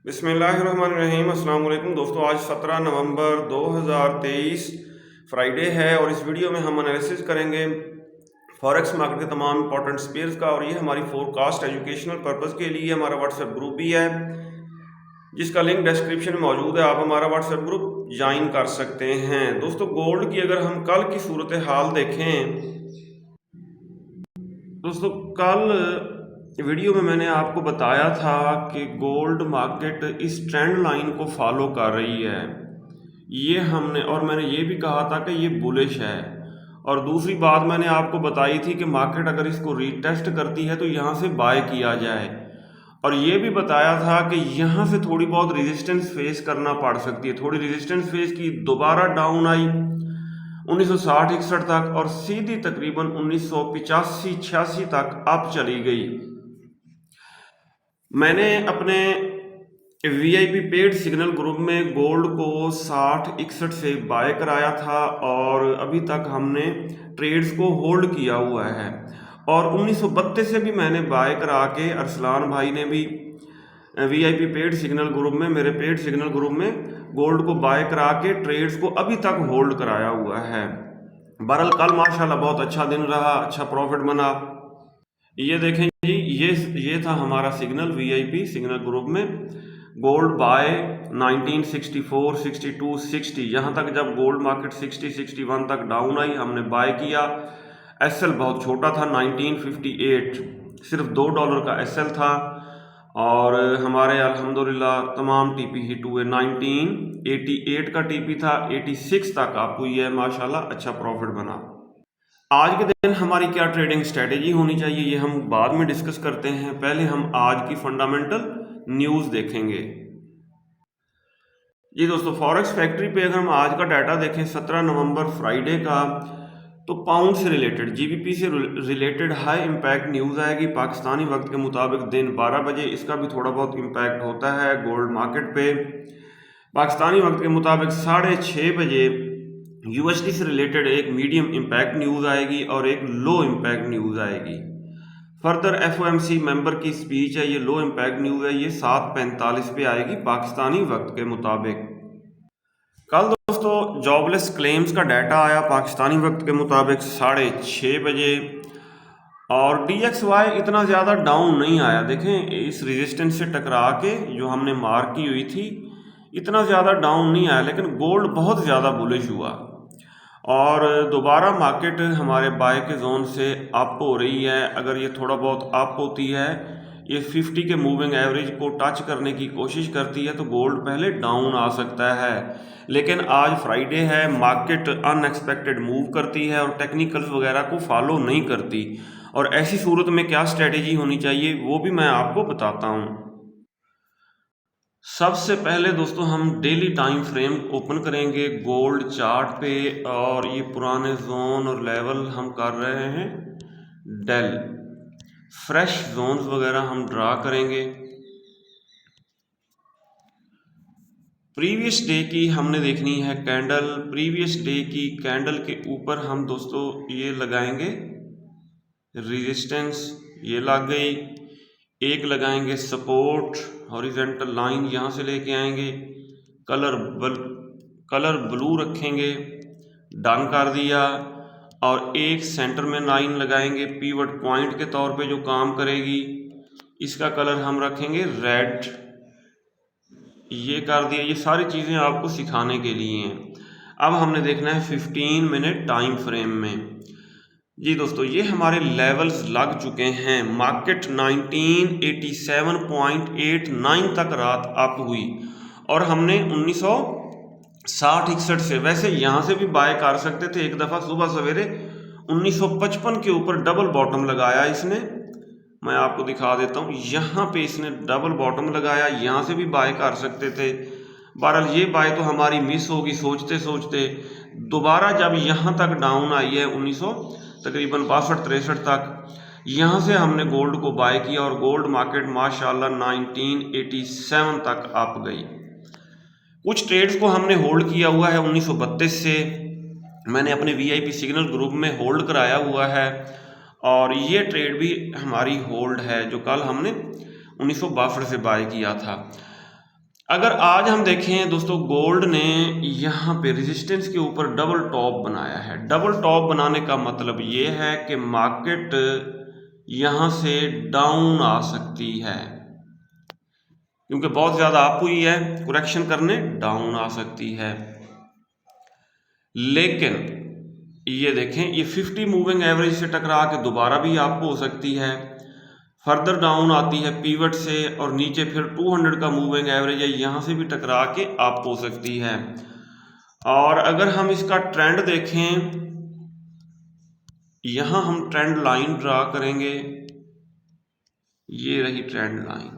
बिस्मिल्लाहिर्रहमानिर्रहीम। अस्सलाम वालेकुम दोस्तों, आज 17 नवंबर 2023 फ्राइडे है और इस वीडियो में हम एनालिसिस करेंगे फॉरेक्स मार्केट के तमाम इंपॉर्टेंट स्पेयर्स का। और ये हमारी फोरकास्ट एजुकेशनल पर्पस के लिए हमारा व्हाट्सएप ग्रुप भी है, जिसका लिंक डिस्क्रिप्शन में मौजूद है। आप हमारा व्हाट्सएप ग्रुप ज्वाइन कर सकते हैं। दोस्तों, गोल्ड की अगर हम कल की सूरत हाल देखें, दोस्तों कल वीडियो में मैंने आपको बताया था कि गोल्ड मार्केट इस ट्रेंड लाइन को फॉलो कर रही है। ये हमने और मैंने ये भी कहा था कि ये बुलिश है। और दूसरी बात मैंने आपको बताई थी कि मार्केट अगर इसको रीटेस्ट करती है तो यहाँ से बाय किया जाए। और ये भी बताया था कि यहाँ से थोड़ी बहुत रेजिस्टेंस फेस करना पड़ सकती है। थोड़ी रेजिस्टेंस फेस की, दोबारा डाउन आई 1960-61 तक और सीधी तकरीबन 1985-86 तक अप चली गई। मैंने अपने वीआईपी पेड सिग्नल ग्रुप में गोल्ड को 60-61 से बाय कराया था और अभी तक हमने ट्रेड्स को होल्ड किया हुआ है। और 1932 से भी मैंने बाय करा के, अरसलान भाई ने भी वीआईपी पेड सिग्नल ग्रुप में, मेरे पेड सिग्नल ग्रुप में गोल्ड को बाय करा के ट्रेड्स को अभी तक होल्ड कराया हुआ है। बहरहाल कल माशाल्लाह बहुत अच्छा दिन रहा, अच्छा प्रॉफिट बना। ये देखें जी, ये था हमारा सिग्नल वीआईपी सिग्नल ग्रुप में। गोल्ड बाय 1964, 62, 60, यहाँ तक जब गोल्ड मार्केट 60-61 तक डाउन आई हमने बाय किया। एसएल बहुत छोटा था, 1958, सिर्फ $2 का एसएल था। और हमारे अल्हम्दुलिल्लाह तमाम टीपी हिट हुए। 1988 का टीपी था, 86 तक आप हुई है माशाल्लाह, अच्छा प्रॉफिट बना। आज के दिन हमारी क्या ट्रेडिंग स्ट्रेटेजी होनी चाहिए ये हम बाद में डिस्कस करते हैं। पहले हम आज की फंडामेंटल न्यूज़ देखेंगे। जी दोस्तों, फॉरेक्स फैक्ट्री पे अगर हम आज का डाटा देखें 17 नवंबर फ्राइडे का, तो पाउंड से रिलेटेड, जीबीपी से रिलेटेड हाई इम्पैक्ट न्यूज़ आएगी पाकिस्तानी वक्त के मुताबिक दिन 12 बजे। इसका भी थोड़ा बहुत इम्पैक्ट होता है गोल्ड मार्केट पे। पाकिस्तानी वक्त के मुताबिक 6:30 बजे यूएसडी से रिलेटेड एक मीडियम इम्पैक्ट न्यूज़ आएगी और एक लो इम्पैक्ट न्यूज़ आएगी। फर्दर एफओएमसी मेंबर की स्पीच है, ये लो इम्पैक्ट न्यूज़ है, ये 7:45 पे आएगी पाकिस्तानी वक्त के मुताबिक। कल दोस्तों जॉबलेस क्लेम्स का डाटा आया पाकिस्तानी वक्त के मुताबिक 6:30 बजे और DXY इतना ज़्यादा डाउन नहीं आया। देखें, इस रेजिस्टेंस से टकरा के जो हमने मार्क की हुई थी इतना ज़्यादा डाउन नहीं आया, लेकिन गोल्ड बहुत ज़्यादा बुलिश हुआ और दोबारा मार्केट हमारे बाय के जोन से अप हो रही है। अगर ये थोड़ा बहुत अप होती है, ये 50 के मूविंग एवरेज को टच करने की कोशिश करती है, तो गोल्ड पहले डाउन आ सकता है। लेकिन आज फ्राइडे है, मार्केट अनएक्सपेक्टेड मूव करती है और टेक्निकल्स वगैरह को फॉलो नहीं करती। और ऐसी सूरत में क्या स्ट्रेटेजी होनी चाहिए वो भी मैं आपको बताता हूँ। सबसे पहले दोस्तों हम डेली टाइम फ्रेम ओपन करेंगे गोल्ड चार्ट पे और ये पुराने जोन और लेवल हम कर रहे हैं डेल। फ्रेश जोन्स वगैरह हम ड्रा करेंगे। प्रीवियस डे की हमने देखनी है कैंडल। प्रीवियस डे की कैंडल के ऊपर हम दोस्तों ये लगाएंगे रेजिस्टेंस, ये लग गई। एक लगाएंगे सपोर्ट, हॉरिजॉन्टल लाइन यहाँ से लेके आएंगे, कलर ब्लू रखेंगे, डन कर दिया। और एक सेंटर में लाइन लगाएंगे पीवट पॉइंट के तौर पे जो काम करेगी, इसका कलर हम रखेंगे रेड, ये कर दिया। ये सारी चीज़ें आपको सिखाने के लिए हैं। अब हमने देखना है 15 मिनट टाइम फ्रेम में। जी दोस्तों, ये हमारे लेवल्स लग चुके हैं। मार्केट 1987.89 तक रात अप हुई और हमने 1960-61 से, वैसे यहाँ से भी बाय कर सकते थे। एक दफ़ा सुबह सवेरे 1955 के ऊपर डबल बॉटम लगाया इसने, मैं आपको दिखा देता हूँ। यहाँ पे इसने डबल बॉटम लगाया, यहाँ से भी बाय कर सकते थे। बहरहाल ये बाय तो हमारी मिस होगी सोचते सोचते। दोबारा जब यहाँ तक डाउन आई है तकरीबन 62-63 तक, यहाँ से हमने गोल्ड को बाय किया और गोल्ड मार्केट माशाल्लाह 1987 तक अप गई। कुछ ट्रेड्स को हमने होल्ड किया हुआ है 1932 से, मैंने अपने वीआईपी सिग्नल ग्रुप में होल्ड कराया हुआ है और ये ट्रेड भी हमारी होल्ड है जो कल हमने 1962 से बाय किया था। अगर आज हम देखें दोस्तों, गोल्ड ने यहाँ पे रेजिस्टेंस के ऊपर डबल टॉप बनाया है। डबल टॉप बनाने का मतलब ये है कि मार्केट यहाँ से डाउन आ सकती है, क्योंकि बहुत ज़्यादा अप हुई है, करेक्शन करने डाउन आ सकती है। लेकिन ये देखें, ये 50 मूविंग एवरेज से टकरा के दोबारा भी अप हो सकती है, फर्दर डाउन आती है पीवट से, और नीचे फिर 200 का मूविंग एवरेज है, यहाँ से भी टकरा के अप हो सकती है। और अगर हम इसका ट्रेंड देखें, यहाँ हम ट्रेंड लाइन ड्रा करेंगे, ये रही ट्रेंड लाइन।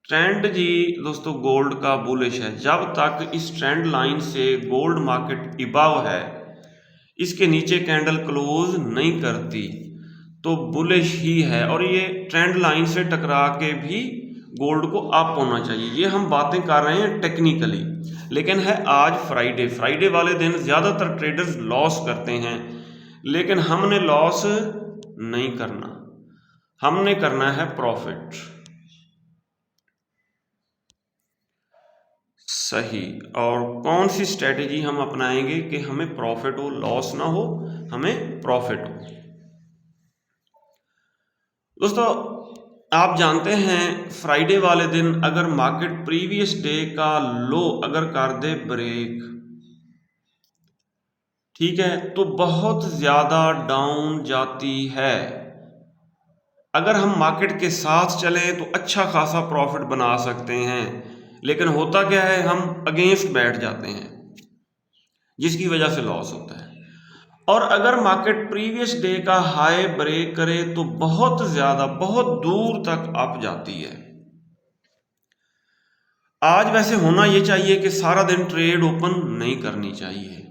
ट्रेंड जी दोस्तों गोल्ड का बुलिश है। जब तक इस ट्रेंड लाइन से गोल्ड मार्केट इबाव है, इसके नीचे कैंडल क्लोज नहीं करती, तो बुलिश ही है। और ये ट्रेंड लाइन से टकरा के भी गोल्ड को अप होना चाहिए। ये हम बातें कर रहे हैं टेक्निकली, लेकिन है आज फ्राइडे वाले दिन ज़्यादातर ट्रेडर्स लॉस करते हैं, लेकिन हमने लॉस नहीं करना, हमने करना है प्रॉफिट। सही। और कौन सी स्ट्रेटेजी हम अपनाएंगे कि हमें प्रॉफिट हो, लॉस ना हो, हमें प्रॉफिट हो। दोस्तों आप जानते हैं फ्राइडे वाले दिन अगर मार्केट प्रीवियस डे का लो अगर कर दे ब्रेक, ठीक है, तो बहुत ज्यादा डाउन जाती है। अगर हम मार्केट के साथ चलें तो अच्छा खासा प्रॉफिट बना सकते हैं, लेकिन होता क्या है, हम अगेंस्ट बैठ जाते हैं, जिसकी वजह से लॉस होता है। और अगर मार्केट प्रीवियस डे का हाई ब्रेक करे तो बहुत ज्यादा, बहुत दूर तक अप जाती है। आज वैसे होना ये चाहिए कि सारा दिन ट्रेड ओपन नहीं करनी चाहिए,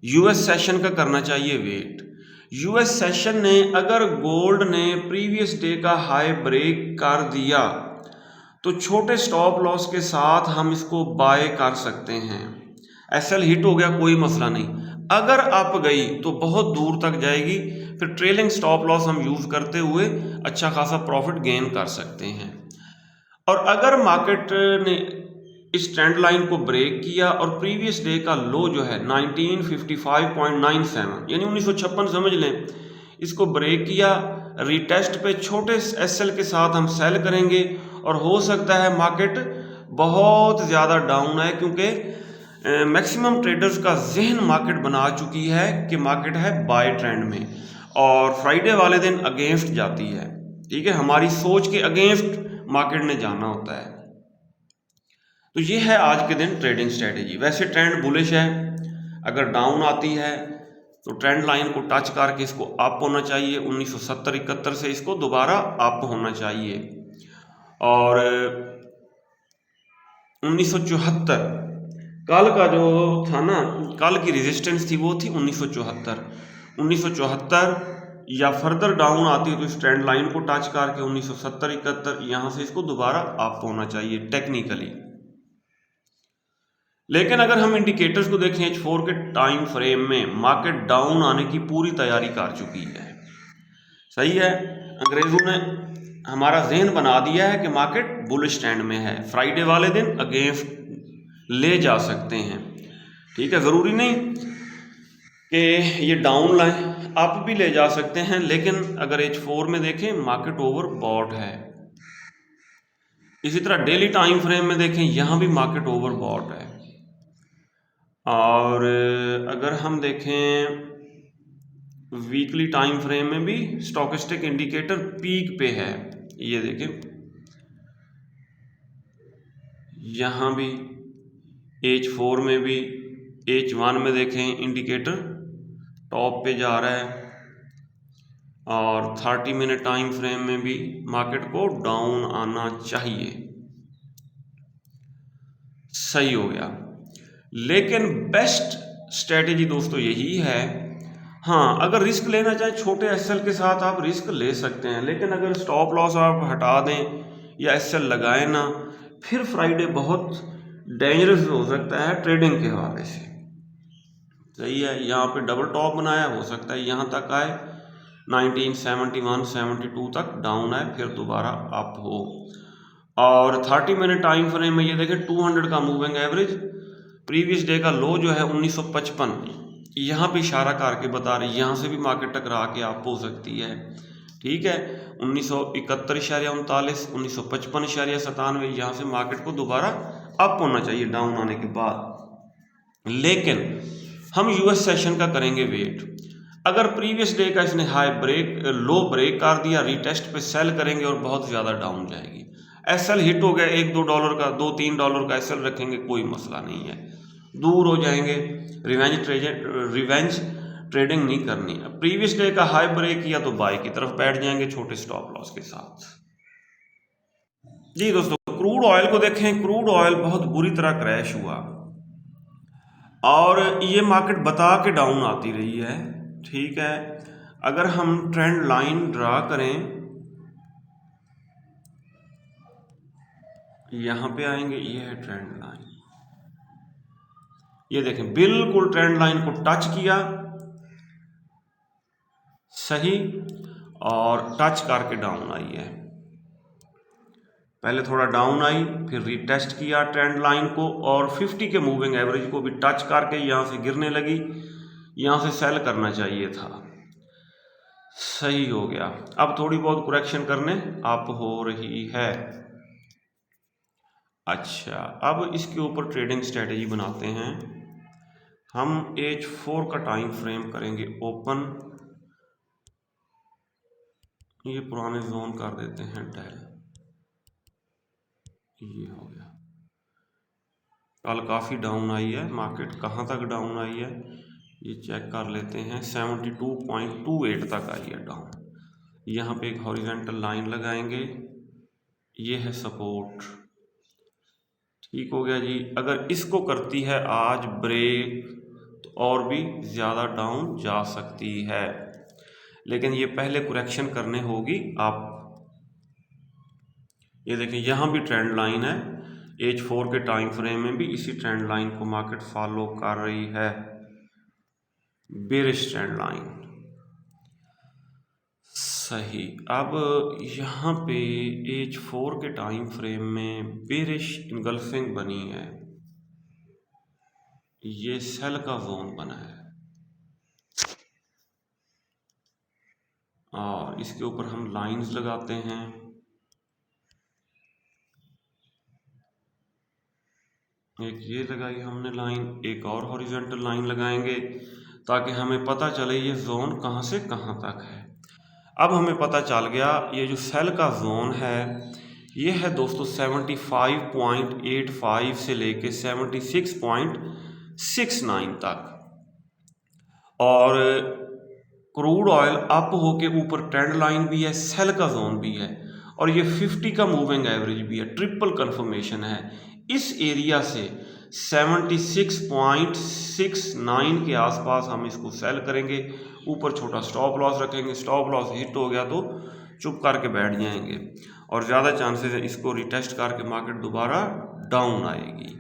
यूएस सेशन का करना चाहिए वेट। यूएस सेशन ने अगर गोल्ड ने प्रीवियस डे का हाई ब्रेक कर दिया तो छोटे स्टॉप लॉस के साथ हम इसको बाय कर सकते हैं। एसएल हिट हो गया, कोई मसला नहीं। अगर अप गई तो बहुत दूर तक जाएगी, फिर ट्रेलिंग स्टॉप लॉस हम यूज करते हुए अच्छा खासा प्रॉफिट गेन कर सकते हैं। और अगर मार्केट ने इस ट्रेंड लाइन को ब्रेक किया और प्रीवियस डे का लो जो है 1955.97 यानी 1956 समझ लें, इसको ब्रेक किया, रिटेस्ट पे छोटे एसएल के साथ हम सेल करेंगे और हो सकता है मार्केट बहुत ज़्यादा डाउन है, क्योंकि मैक्सिमम ट्रेडर्स का जहन मार्केट बना चुकी है कि मार्केट है बाय ट्रेंड में, और फ्राइडे वाले दिन अगेंस्ट जाती है। ठीक है, हमारी सोच के अगेंस्ट मार्केट ने जाना होता है। तो ये है आज के दिन ट्रेडिंग स्ट्रेटेजी। वैसे ट्रेंड बुलिश है, अगर डाउन आती है तो ट्रेंड लाइन को टच करके इसको अप होना चाहिए, 1970-71 से इसको दोबारा अप होना चाहिए। और 1974 कल का जो था ना, कल की रेजिस्टेंस थी वो थी 1974 या फर्दर डाउन आती है तो इस ट्रेंड लाइन को टच करके 1970-71 यहाँ से इसको दोबारा अप होना चाहिए टेक्निकली। लेकिन अगर हम इंडिकेटर्स को देखें H4 के टाइम फ्रेम में, मार्केट डाउन आने की पूरी तैयारी कर चुकी है। सही है, अंग्रेजों ने हमारा जहन बना दिया है कि मार्केट बुलिश ट्रेंड में है, फ्राइडे वाले दिन अगेंस्ट ले जा सकते हैं। ठीक है, ज़रूरी नहीं कि ये डाउन लाइन अप भी ले जा सकते हैं, लेकिन अगर H4 में देखें मार्केट ओवर बॉट है। इसी तरह डेली टाइम फ्रेम में देखें, यहाँ भी मार्केट ओवर बॉट है। और अगर हम देखें वीकली टाइम फ्रेम में भी स्टॉकेस्टिक इंडिकेटर पीक पे है, ये देखें यहाँ भी H4 में भी, H1 में देखें इंडिकेटर टॉप पे जा रहा है, और 30 मिनट टाइम फ्रेम में भी मार्केट को डाउन आना चाहिए। सही हो गया। लेकिन बेस्ट स्ट्रेटेजी दोस्तों यही है, हाँ अगर रिस्क लेना चाहें छोटे एसएल के साथ आप रिस्क ले सकते हैं, लेकिन अगर स्टॉप लॉस आप हटा दें या एसएल लगाएं ना, फिर फ्राइडे बहुत डेंजरस हो सकता है ट्रेडिंग के हवाले से। सही है, यहाँ पे डबल टॉप बनाया, हो सकता है यहाँ तक आए, 1971 72 तक डाउन है, फिर दोबारा अप हो। और 30 मिनट टाइम फ्रेम में ये देखें 200 का मूविंग एवरेज, प्रीवियस डे का लो जो है 1955, यहाँ पे इशारा करके बता रही है यहाँ से भी मार्केट टकरा के अप हो सकती है। ठीक है, 1971.39, 1955.97, यहाँ से मार्केट को दोबारा अप होना चाहिए डाउन आने के बाद। लेकिन हम यूएस सेशन का करेंगे वेट। अगर प्रीवियस डे का इसने लो ब्रेक कर दिया, रीटेस्ट पे सेल करेंगे और बहुत ज़्यादा डाउन जाएगी। एसएल हिट हो गया, $1-2 का, $2-3 का एसएल रखेंगे, कोई मसला नहीं है, दूर हो जाएंगे। रिवेंज ट्रेडिंग नहीं करनी है। प्रीवियस डे का हाई ब्रेक किया तो बाय की तरफ बैठ जाएंगे छोटे स्टॉप लॉस के साथ। जी दोस्तों, क्रूड ऑयल को देखें, क्रूड ऑयल बहुत बुरी तरह क्रैश हुआ और ये मार्केट बता के डाउन आती रही है। ठीक है, अगर हम ट्रेंड लाइन ड्रा करें, यहां पे आएंगे, ये है ट्रेंड लाइन, ये देखें बिल्कुल ट्रेंड लाइन को टच किया सही और टच करके डाउन आई है। पहले थोड़ा डाउन आई, फिर रीटेस्ट किया ट्रेंड लाइन को और 50 के मूविंग एवरेज को भी टच करके यहां से गिरने लगी। यहां से सेल करना चाहिए था, सही हो गया। अब थोड़ी बहुत करेक्शन करने अप हो रही है। अच्छा, अब इसके ऊपर ट्रेडिंग स्ट्रेटेजी बनाते हैं। हम H4 का टाइम फ्रेम करेंगे ओपन, ये पुराने जोन कर देते हैं डेल, ये हो गया। कल काफ़ी डाउन आई है मार्केट, कहाँ तक डाउन आई है ये चेक कर लेते हैं। 72.28 तक आई है डाउन। यहाँ पे एक हॉरिजॉन्टल लाइन लगाएंगे, ये है सपोर्ट। ठीक हो गया जी। अगर इसको करती है आज ब्रेक तो और भी ज़्यादा डाउन जा सकती है, लेकिन ये पहले करेक्शन करने होगी आप। ये देखिए यहाँ भी ट्रेंड लाइन है, H4 के टाइम फ्रेम में भी इसी ट्रेंड लाइन को मार्केट फॉलो कर रही है, बेरिश ट्रेंड लाइन, सही। अब यहाँ पे H4 के टाइम फ्रेम में बेरिश इनगल्फिंग बनी है, ये सेल का जोन बना है और इसके ऊपर हम लाइंस लगाते हैं। एक ये लगाई हमने लाइन, एक और हॉरिजॉन्टल लाइन लगाएंगे ताकि हमें पता चले ये जोन कहाँ से कहाँ तक है। अब हमें पता चल गया ये जो सेल का जोन है ये है दोस्तों 75.85 से लेके 76.69 तक, और क्रूड ऑयल अप होके ऊपर ट्रेंड लाइन भी है, सेल का जोन भी है और ये 50 का मूविंग एवरेज भी है, ट्रिपल कंफर्मेशन है। इस एरिया से 76.69 के आसपास हम इसको सेल करेंगे, ऊपर छोटा स्टॉप लॉस रखेंगे। स्टॉप लॉस हिट हो गया तो चुप करके बैठ जाएंगे और ज़्यादा चांसेस है इसको रिटेस्ट करके मार्केट दोबारा डाउन आएगी।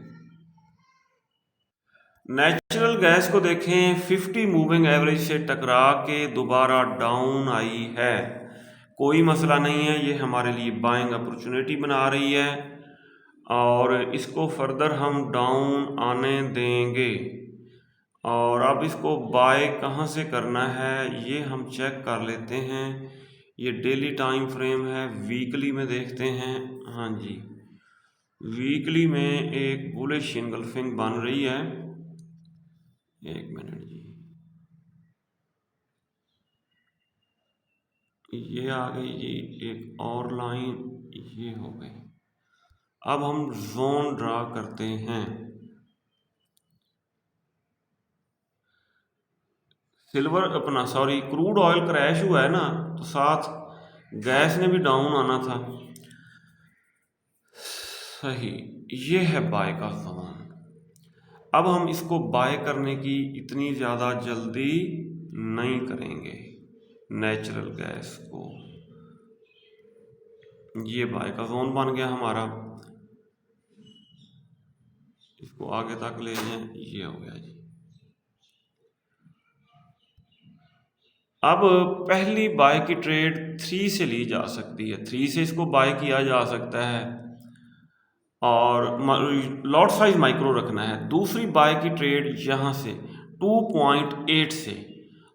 नेचुरल गैस को देखें, 50 मूविंग एवरेज से टकरा के दोबारा डाउन आई है, कोई मसला नहीं है, ये हमारे लिए बाइंग अपॉर्चुनिटी बना रही है और इसको फर्दर हम डाउन आने देंगे। और अब इसको बाय कहाँ से करना है ये हम चेक कर लेते हैं। ये डेली टाइम फ्रेम है, वीकली में देखते हैं। हाँ जी, वीकली में एक बुलिश इनगल्फिंग बन रही है। एक मिनट जी, ये आ गई जी एक और लाइन, ये हो गई। अब हम जोन ड्रा करते हैं। सिल्वर अपना सॉरी क्रूड ऑयल क्रैश हुआ है ना, तो साथ गैस ने भी डाउन आना था, सही। ये है बाय का जोन। अब हम इसको बाय करने की इतनी ज़्यादा जल्दी नहीं करेंगे नेचुरल गैस को। ये बाय का जोन बन गया हमारा, इसको आगे तक ले जाएं, ये हो गया जी। अब पहली बाय की ट्रेड 3 से ली जा सकती है, 3 से इसको बाय किया जा सकता है और लॉट साइज माइक्रो रखना है। दूसरी बाय की ट्रेड यहाँ से 2.8 से,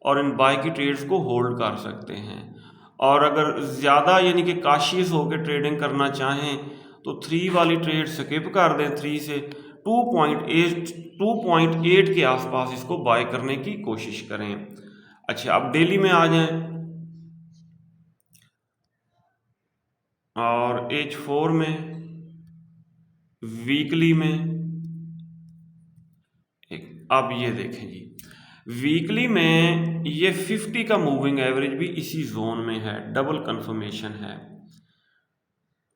और इन बाय की ट्रेड्स को होल्ड कर सकते हैं। और अगर ज़्यादा यानी कि काशियस होकर ट्रेडिंग करना चाहें तो 3 वाली ट्रेड स्किप कर दें, 3 से 2.8 के आसपास इसको बाय करने की कोशिश करें। अच्छा, अब डेली में आ जाएं और H4 में, वीकली में अब ये देखें जी, वीकली में ये 50 का मूविंग एवरेज भी इसी जोन में है, डबल कंफर्मेशन है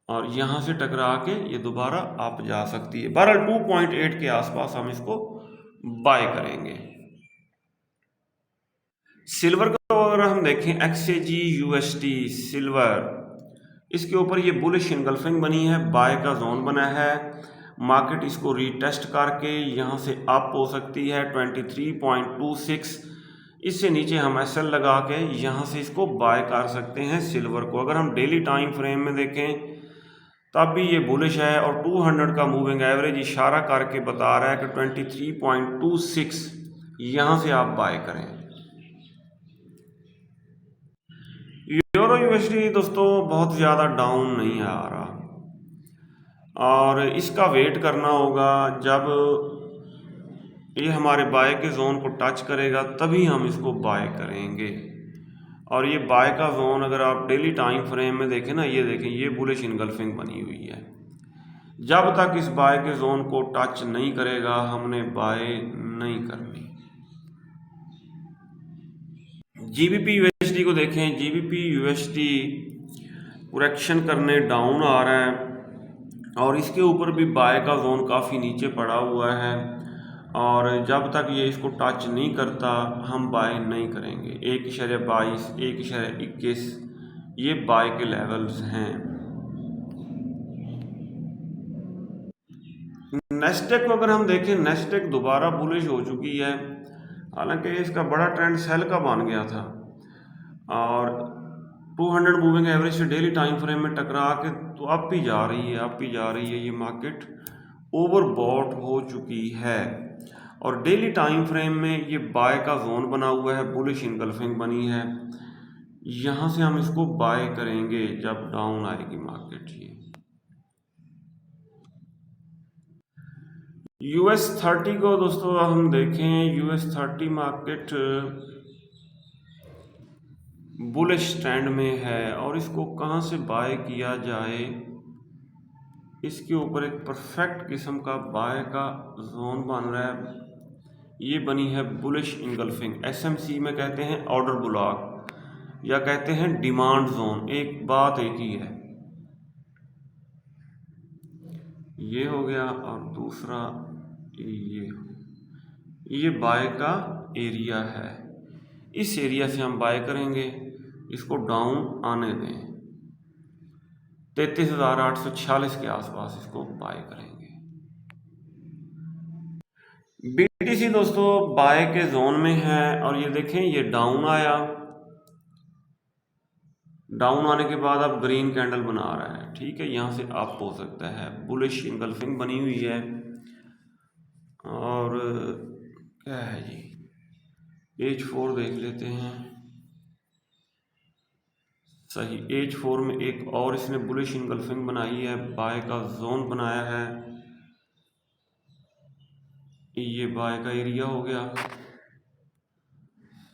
और यहां से टकरा के ये दोबारा अप जा सकती है। बहरहाल 2.8 के आसपास हम इसको बाय करेंगे। सिल्वर का अगर हम देखें XAG USD सिल्वर, इसके ऊपर ये बुलिश इनगल्फिंग बनी है, बाय का जोन बना है। मार्केट इसको रीटेस्ट करके यहाँ से अप हो सकती है 23.26, इससे नीचे हम SL लगा के यहाँ से इसको बाय कर सकते हैं सिल्वर को। अगर हम डेली टाइम फ्रेम में देखें तब भी ये बुलिश है और 200 का मूविंग एवरेज इशारा करके बता रहा है कि 23.26 यहाँ से आप बाय करें। यूरो USD दोस्तों बहुत ज़्यादा डाउन नहीं आ रहा और इसका वेट करना होगा, जब ये हमारे बाय के जोन को टच करेगा तभी हम इसको बाय करेंगे। और ये बाय का जोन अगर आप डेली टाइम फ्रेम में देखें ना, ये देखें ये बुलिश इनगल्फिंग बनी हुई है। जब तक इस बाय के जोन को टच नहीं करेगा हमने बाय नहीं करनी। GBP USD को देखें, GBP USD करेक्शन करने डाउन आ रहा है और इसके ऊपर भी बाय का जोन काफ़ी नीचे पड़ा हुआ है और जब तक ये इसको टच नहीं करता हम बाय नहीं करेंगे। 1.22, 1.21 ये बाय के लेवल्स हैं। नेस्डेक को अगर हम देखें, नेस्डेक दोबारा बुलिश हो चुकी है, हालांकि इसका बड़ा ट्रेंड सेल का बन गया था और 200 मूविंग एवरेज से डेली टाइम फ्रेम में टकरा के तो अप ही जा रही है, अप ही जा रही है। ये मार्केट ओवरबॉट हो चुकी है और डेली टाइम फ्रेम में ये बाय का जोन बना हुआ है, बुलिश इनगल्फिंग बनी है। यहाँ से हम इसको बाय करेंगे जब डाउन आएगी मार्केट। ये US 30 को दोस्तों हम देखें, US 30 मार्केट बुलिश ट्रेंड में है और इसको कहाँ से बाय किया जाए, इसके ऊपर एक परफेक्ट किस्म का बाय का जोन बन रहा है। ये बनी है बुलिश इनगल्फिंग, SMC में कहते हैं ऑर्डर ब्लॉक या कहते हैं डिमांड जोन, एक बात एक ही है। ये हो गया और दूसरा ये बाय का एरिया है, इस एरिया से हम बाय करेंगे। इसको डाउन आने दें, 33,846 के आसपास इसको बाय करेंगे। BTC दोस्तों बाय के जोन में है और ये देखें ये डाउन आया, डाउन आने के बाद अब ग्रीन कैंडल बना रहा है, ठीक है, यहाँ से अप हो सकता है, बुलिश इनगल्फिंग बनी हुई है। और क्या है जी, H4 देख लेते हैं। सही, H4 में एक और इसने बुलिश इनगल्फिंग बनाई है, बाय का जोन बनाया है, ये बाय का एरिया हो गया।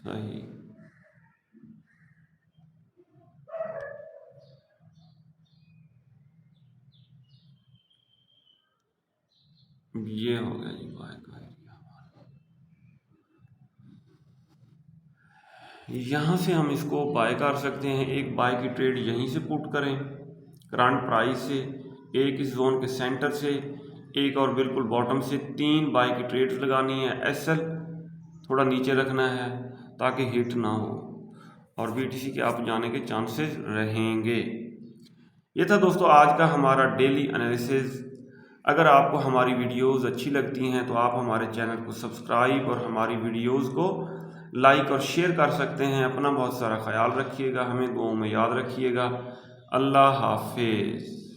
सही, ये हो गया जी बाय का एरिया। यहाँ से हम इसको बाय कर सकते हैं। एक बाय की ट्रेड यहीं से पुट करें करंट प्राइस से, एक इस जोन के सेंटर से, एक और बिल्कुल बॉटम से। 3 बाय की ट्रेड्स लगानी है। SL थोड़ा नीचे रखना है ताकि हिट ना हो और BTC के अप जाने के चांसेस रहेंगे। ये था दोस्तों आज का हमारा डेली एनालिसिस। अगर आपको हमारी वीडियोस अच्छी लगती हैं तो आप हमारे चैनल को सब्सक्राइब और हमारी वीडियोस को लाइक और शेयर कर सकते हैं। अपना बहुत सारा ख्याल रखिएगा, हमें दुआओं में याद रखिएगा। अल्लाह हाफिज़।